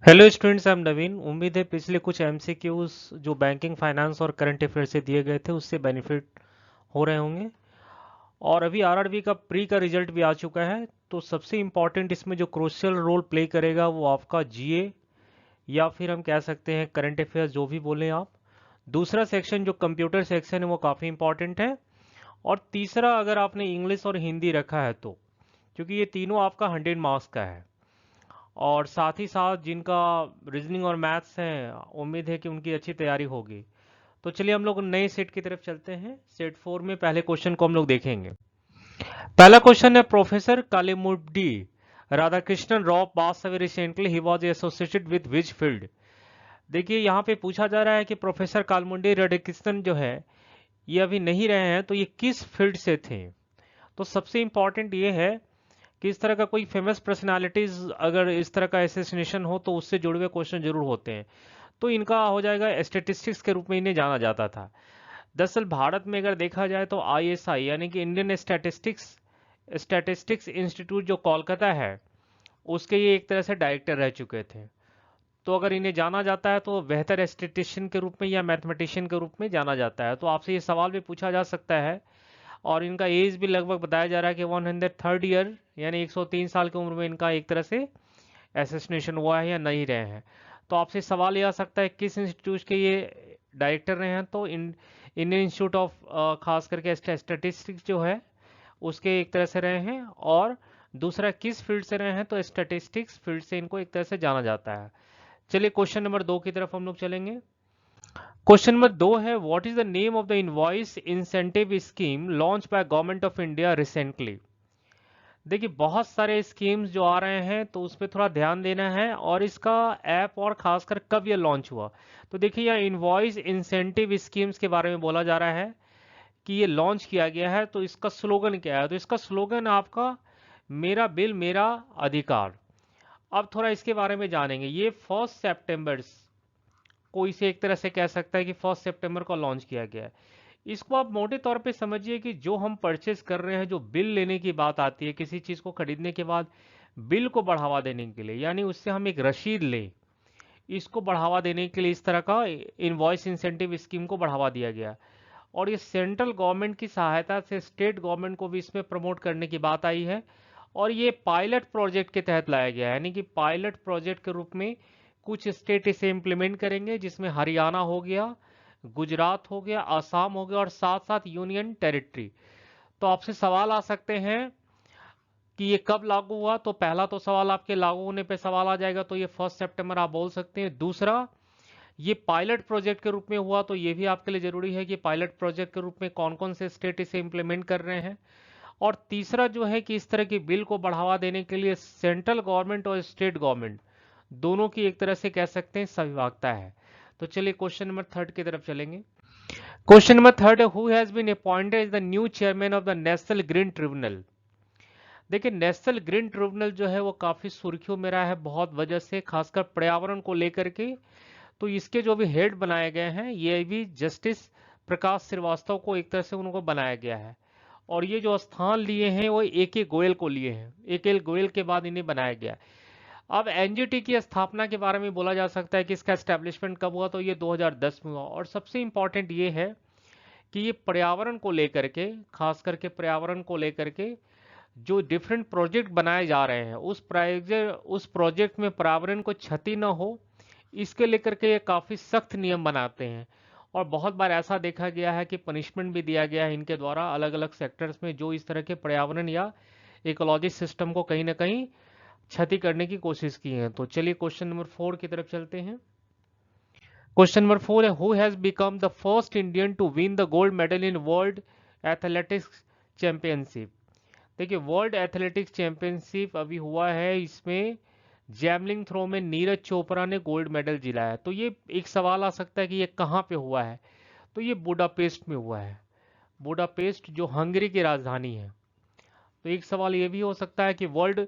Hello students, I am नवीन। उम्मीद है पिछले कुछ एमसीक्यूज जो बैंकिंग फाइनेंस और करंट अफेयर से दिए गए थे उससे बेनिफिट हो रहे होंगे। और अभी आरआरबी का प्री का रिजल्ट भी आ चुका है, तो सबसे इम्पॉर्टेंट इसमें जो क्रूशियल रोल प्ले करेगा वो आपका जीए या फिर हम कह सकते हैं करंट अफेयर्स, जो भी बोलें आप। दूसरा सेक्शन जो कंप्यूटर सेक्शन है वो काफ़ी इंपॉर्टेंट है। और तीसरा, अगर आपने इंग्लिश और हिंदी रखा है तो, क्योंकि ये तीनों आपका 100 मार्क्स का है। और साथ ही साथ जिनका रीजनिंग और मैथ्स हैं, उम्मीद है कि उनकी अच्छी तैयारी होगी। तो चलिए हम लोग नए सेट की तरफ चलते हैं। सेट 4 में पहले क्वेश्चन को हम लोग देखेंगे। पहला क्वेश्चन है, professor Kalimuddi Radhakrishnan Rao pass away recently, he was associated with which field. देखिए यहाँ पे पूछा जा रहा है कि प्रोफेसर कालिमुड्डी राधाकृष्णन जो है ये अभी नहीं रहे हैं, तो ये किस फील्ड से थे। तो सबसे इंपॉर्टेंट ये है कि इस तरह का कोई फेमस पर्सनालिटीज अगर इस तरह का एसेसिनेशन हो तो उससे जुड़े हुए क्वेश्चन जरूर होते हैं। तो इनका हो जाएगा, स्टेटिस्टिक्स के रूप में इन्हें जाना जाता था। दरअसल भारत में अगर देखा जाए तो आईएसआई यानी कि इंडियन स्टैटिस्टिक्स स्टैटिस्टिक्स इंस्टीट्यूट जो कोलकाता है, उसके ये एक तरह से डायरेक्टर रह चुके थे। तो अगर इन्हें जाना जाता है तो बेहतर स्टेटिशियन के रूप में या मैथमेटिशियन के रूप में जाना जाता है। तो आपसे ये सवाल भी पूछा जा सकता है। और इनका एज भी लगभग बताया जा रहा है कि 103rd ईयर यानी 103 साल की उम्र में इनका एक तरह से एसेसिनेशन हुआ है या नहीं रहे हैं। तो आपसे सवाल ये आ सकता है किस इंस्टीट्यूट के ये डायरेक्टर रहे हैं। तो इंडियन इंस्टीट्यूट ऑफ खास करके स्टैटिस्टिक्स जो है उसके एक तरह से रहे हैं। और दूसरा किस फील्ड से रहे हैं, तो स्टैटिस्टिक्स फील्ड से इनको एक तरह से जाना जाता है। चलिए क्वेश्चन नंबर 2 की तरफ हम लोग चलेंगे। क्वेश्चन नंबर 2 है, what is the name of the invoice incentive scheme launch by government of India recently. देखिए बहुत सारे स्कीम्स जो आ रहे हैं तो उस पर थोड़ा ध्यान देना है, और इसका ऐप और खासकर कब ये लॉन्च हुआ। तो देखिए यहाँ इनवॉइस इंसेंटिव स्कीम्स के बारे में बोला जा रहा है कि ये लॉन्च किया गया है। तो इसका स्लोगन क्या है, तो इसका स्लोगन आपका मेरा बिल मेरा अधिकार। अब थोड़ा इसके बारे में जानेंगे। ये 1 सितंबर को इसे एक तरह से कह सकता है कि 1 सितंबर को लॉन्च किया गया है। इसको आप मोटे तौर पे समझिए कि जो हम परचेस कर रहे हैं, जो बिल लेने की बात आती है किसी चीज को खरीदने के बाद, बिल को बढ़ावा देने के लिए, यानी उससे हम एक रसीद लें, इसको बढ़ावा देने के लिए इस तरह का इनवॉइस इंसेंटिव स्कीम को बढ़ावा दिया गया। और ये सेंट्रल गवर्नमेंट की सहायता से स्टेट गवर्नमेंट को भी इसमें प्रमोट करने की बात आई है। और ये पायलट प्रोजेक्ट के तहत लाया गया है, यानी कि पायलट प्रोजेक्ट के रूप में कुछ स्टेट इसे इम्प्लीमेंट करेंगे, जिसमें हरियाणा हो गया, गुजरात हो गया, आसाम हो गया और साथ साथ यूनियन टेरिटरी। तो आपसे सवाल आ सकते हैं कि ये कब लागू हुआ। तो पहला तो सवाल आपके लागू होने पे सवाल आ जाएगा, तो ये 1 सितंबर आप बोल सकते हैं। दूसरा, ये पायलट प्रोजेक्ट के रूप में हुआ, तो ये भी आपके लिए जरूरी है कि पायलट प्रोजेक्ट के रूप में कौन कौन से स्टेट इसे इम्प्लीमेंट कर रहे हैं। और तीसरा जो है कि इस तरह की बिल को बढ़ावा देने के लिए सेंट्रल गवर्नमेंट और स्टेट गवर्नमेंट दोनों की एक तरह से कह सकते हैं सहभागिता है। तो चलिए क्वेश्चन नंबर 3 की तरफ चलेंगे। क्वेश्चन नंबर 3 है, who has been appointed as the new chairman of the National Green Tribunal. देखिए नेशनल ग्रीन ट्रिब्यूनल जो है वो काफी सुर्खियों में रहा है बहुत वजह से, खासकर पर्यावरण को लेकर के। तो इसके जो भी हेड बनाए गए हैं ये भी जस्टिस प्रकाश श्रीवास्तव को एक तरह से उनको बनाया गया है। और ये जो स्थान लिए हैं वो ए के गोयल को लिए हैं, ए के गोयल के बाद इन्हें बनाया गया। अब एनजीटी की स्थापना के बारे में बोला जा सकता है कि इसका एस्टेब्लिशमेंट कब हुआ, तो ये 2010 में हुआ। और सबसे इंपॉर्टेंट ये है कि ये पर्यावरण को लेकर के, खास करके पर्यावरण को लेकर के जो डिफरेंट प्रोजेक्ट बनाए जा रहे हैं, उस प्रोजेक्ट में पर्यावरण को क्षति न हो, इसके लेकर के ये काफी सख्त नियम बनाते हैं। और बहुत बार ऐसा देखा गया है कि पनिशमेंट भी दिया गया है इनके द्वारा अलग अलग सेक्टर्स में जो इस तरह के पर्यावरण या इकोलॉजी सिस्टम को कहीं ना कहीं क्षति करने की कोशिश की है। तो चलिए क्वेश्चन नंबर 4 की तरफ चलते हैं। क्वेश्चन नंबर 4 है, who has become the first Indian to win the gold medal in world athletics championship. देखिए वर्ल्ड एथलेटिक्स चैंपियनशिप अभी हुआ है, इसमें जैवलिन थ्रो में नीरज चोपड़ा ने गोल्ड मेडल जीता है। तो ये एक सवाल आ सकता है कि ये कहाँ पे हुआ है। तो ये बुडापेस्ट में हुआ है, बुडापेस्ट जो हंगरी की राजधानी है। तो एक सवाल ये भी हो सकता है कि वर्ल्ड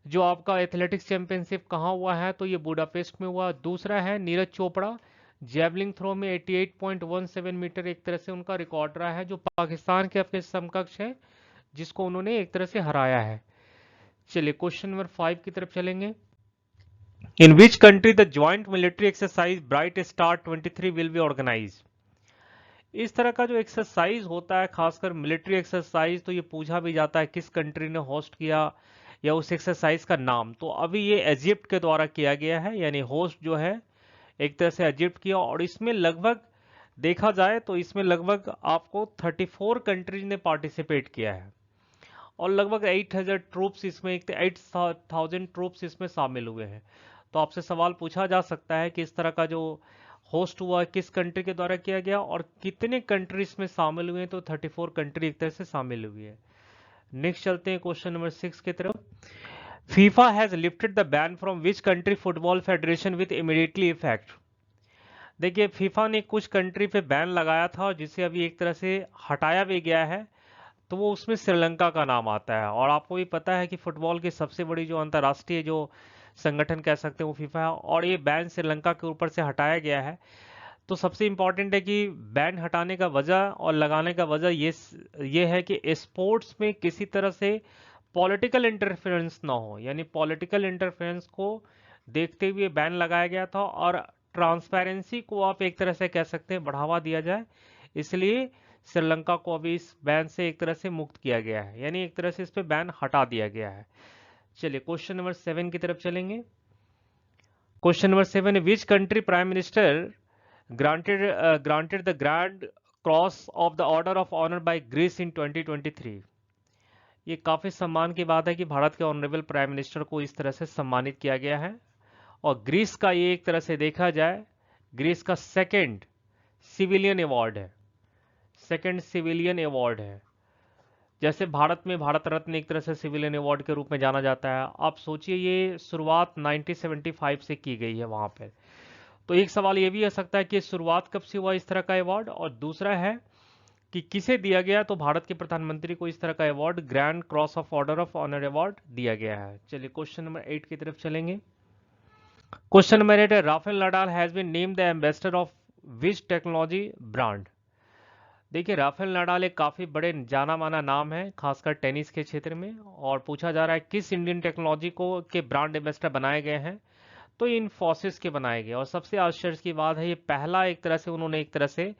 जो आपका एथलेटिक्स चैंपियनशिप कहाँ हुआ है, तो ये बुडापेस्ट में हुआ। दूसरा है नीरज चोपड़ा, जेवलिन थ्रो में 88.17 मीटर एक तरह से उनका रिकॉर्ड रहा है, जो पाकिस्तान के अपने समकक्ष है, जिसको उन्होंने एक तरह से हराया है। चलिए क्वेश्चन नंबर 5 की तरफ चलेंगे। In which country the joint military exercise Bright Star 23 will be organise. इस तरह का जो एक्सरसाइज होता है, खासकर मिलिट्री एक्सरसाइज, तो ये पूछा भी जाता है किस कंट्री ने होस्ट किया या उस एक्सरसाइज का नाम। तो अभी ये इजिप्ट के द्वारा किया गया है, यानी होस्ट जो है एक तरह से इजिप्ट किया। और इसमें लगभग देखा जाए तो इसमें लगभग आपको 34 कंट्रीज ने पार्टिसिपेट किया है और लगभग 8,000 ट्रूप्स इसमें 8,000 ट्रूप्स इसमें शामिल हुए हैं। तो आपसे सवाल पूछा जा सकता है कि इस तरह का जो होस्ट हुआ किस कंट्री के द्वारा किया गया और कितने कंट्री इसमें शामिल हुए हैं। तो 34 कंट्री एक तरह से शामिल हुई है। नेक्स्ट चलते हैं क्वेश्चन नंबर 6 की तरफ। FIFA has lifted the ban from which country football federation with immediately effect. देखिए, फीफा ने कुछ कंट्री पे बैन लगाया था और जिसे अभी एक तरह से हटाया भी गया है। तो वो उसमें श्रीलंका का नाम आता है। और आपको भी पता है कि फुटबॉल की सबसे बड़ी जो अंतर्राष्ट्रीय जो संगठन कह सकते हैं वो फीफा है, और ये बैन श्रीलंका के ऊपर से हटाया गया है। तो सबसे इम्पोर्टेंट है कि बैन हटाने का वजह और लगाने का वजह ये है कि स्पोर्ट्स में किसी तरह से पॉलिटिकल इंटरफेरेंस ना हो, यानी पॉलिटिकल इंटरफेरेंस को देखते हुए बैन लगाया गया था और ट्रांसपेरेंसी को आप एक तरह से कह सकते हैं बढ़ावा दिया जाए, इसलिए श्रीलंका को अभी इस बैन से एक तरह से मुक्त किया गया है, यानी एक तरह से इस पे बैन हटा दिया गया है। चलिए क्वेश्चन नंबर 7 की तरफ चलेंगे। Question number 7, which country prime minister granted the Grand Cross of the Order of Honor by Greece in 2023। ये काफी सम्मान की बात है कि भारत के ऑनरेबल प्राइम मिनिस्टर को इस तरह से सम्मानित किया गया है। और ग्रीस का ये एक तरह से देखा जाए ग्रीस का सेकंड सिविलियन अवार्ड है, सेकंड सिविलियन अवार्ड है। जैसे भारत में भारत रत्न एक तरह से सिविलियन अवार्ड के रूप में जाना जाता है। आप सोचिए ये शुरुआत 1975 से की गई है वहां पर। तो एक सवाल ये भी आ सकता है कि शुरुआत कब से हुआ इस तरह का अवार्ड, और दूसरा है कि किसे दिया गया। तो भारत के प्रधानमंत्री को इस तरह का award Grand Cross of Order of Honour award दिया गया है। चलिए क्वेश्चन नंबर 8 की तरफ चलेंगे। क्वेश्चन नंबर 8 है, Rafael Nadal has been named the ambassador of which technology brand. देखिए, राफेल नडाल एक काफी बड़े जाना माना नाम है, खासकर टेनिस के क्षेत्र में। और पूछा जा रहा है किस इंडियन टेक्नोलॉजी को के ब्रांड एम्बेसडर बनाए गए हैं। तो इन्फोसिस के बनाए गए। और सबसे आश्चर्य की बात है, ये पहला एक तरह से उन्होंने एक तरह से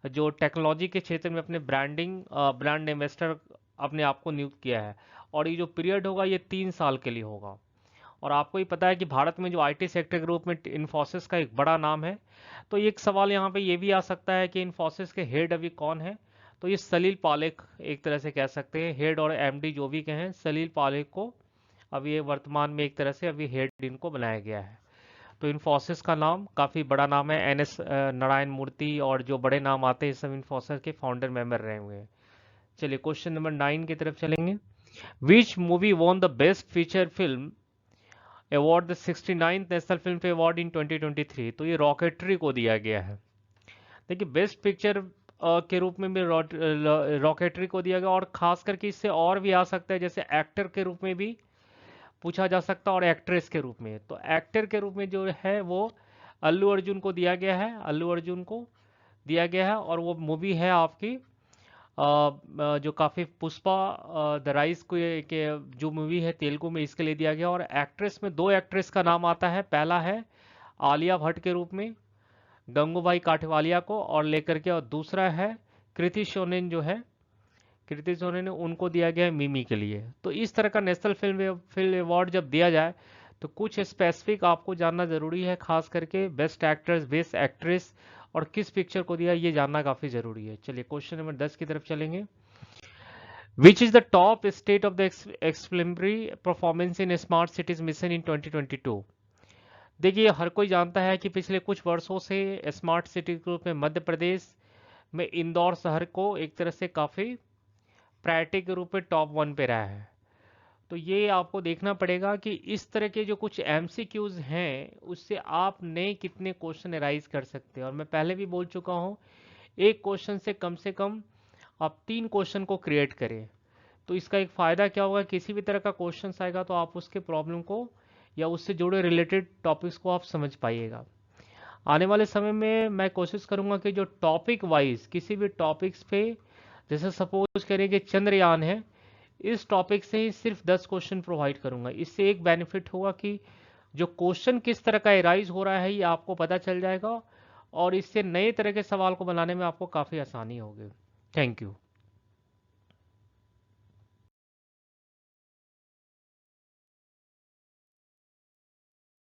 जो टेक्नोलॉजी के क्षेत्र में अपने ब्रांड एम्बेसडर अपने आप को नियुक्त किया है। और ये जो पीरियड होगा ये 3 साल के लिए होगा। और आपको ही पता है कि भारत में जो आईटी सेक्टर के रूप में इन्फोसिस का एक बड़ा नाम है। तो एक सवाल यहाँ पे ये भी आ सकता है कि इन्फोसिस के हेड अभी कौन है। तो ये सलील पालेख एक तरह से कह सकते हैं, हेड और एमडी जो भी कहें, सलील पालेख को अभी ये वर्तमान में एक तरह से अभी हेड इनको बनाया गया है। तो इन्फोसिस का नाम काफ़ी बड़ा नाम है। एन एस नारायण मूर्ति और जो बड़े नाम आते हैं सब इन्फोसिस के फाउंडर मेंबर रहे हुए हैं। चलिए क्वेश्चन नंबर 9 की तरफ चलेंगे। Which movie won the best feature film award the 69th national film fair award in 2023। तो ये रॉकेटरी को दिया गया है। देखिए, बेस्ट पिक्चर के रूप में भी रॉकेटरी को दिया गया। और खास करके इससे और भी आ सकता है, जैसे एक्टर के रूप में भी पूछा जा सकता है और एक्ट्रेस के रूप में। तो एक्टर के रूप में जो है वो अल्लू अर्जुन को दिया गया है, अल्लू अर्जुन को दिया गया है। और वो मूवी है आपकी जो काफ़ी पुष्पा द राइज को के जो मूवी है तेलुगु में, इसके लिए दिया गया। और एक्ट्रेस में दो एक्ट्रेस का नाम आता है, पहला है आलिया भट्ट के रूप में गंगूबाई काठवालिया को और लेकर के, और दूसरा है कृति सोनेन जो है, कृति सोनेन ने उनको दिया गया है मिमी के लिए। तो इस तरह का नेशनल फिल्म अवार्ड जब दिया जाए तो कुछ स्पेसिफिक आपको जानना जरूरी है, खास करके बेस्ट एक्टर्स, बेस्ट एक्ट्रेस और किस पिक्चर को दिया ये जानना काफी जरूरी है। चलिए क्वेश्चन नंबर 10 की तरफ चलेंगे। Which is the top state of the exemplary performance in smart cities mission in 2022। देखिए, हर कोई जानता है कि पिछले कुछ वर्षों से स्मार्ट सिटी के रूप में मध्य प्रदेश में इंदौर शहर को एक तरह से काफी प्रायोरिटी के रूप में टॉप 1 पे रहा है। तो ये आपको देखना पड़ेगा कि इस तरह के जो कुछ एमसीक्यूज हैं उससे आप नए कितने क्वेश्चन एराइज कर सकते हैं। और मैं पहले भी बोल चुका हूँ, एक क्वेश्चन से कम आप 3 क्वेश्चन को क्रिएट करें। तो इसका एक फ़ायदा क्या होगा, किसी भी तरह का क्वेश्चन आएगा तो आप उसके प्रॉब्लम को या उससे जुड़े रिलेटेड टॉपिक्स को आप समझ पाइएगा। आने वाले समय में मैं कोशिश करूंगा कि जो टॉपिक वाइज किसी भी टॉपिक्स पे, जैसे सपोज करें कि चंद्रयान है, इस टॉपिक से ही सिर्फ 10 क्वेश्चन प्रोवाइड करूंगा। इससे एक बेनिफिट होगा कि जो क्वेश्चन किस तरह का एराइज हो रहा है ये आपको पता चल जाएगा, और इससे नए तरह के सवाल को बनाने में आपको काफ़ी आसानी होगी। Thank you.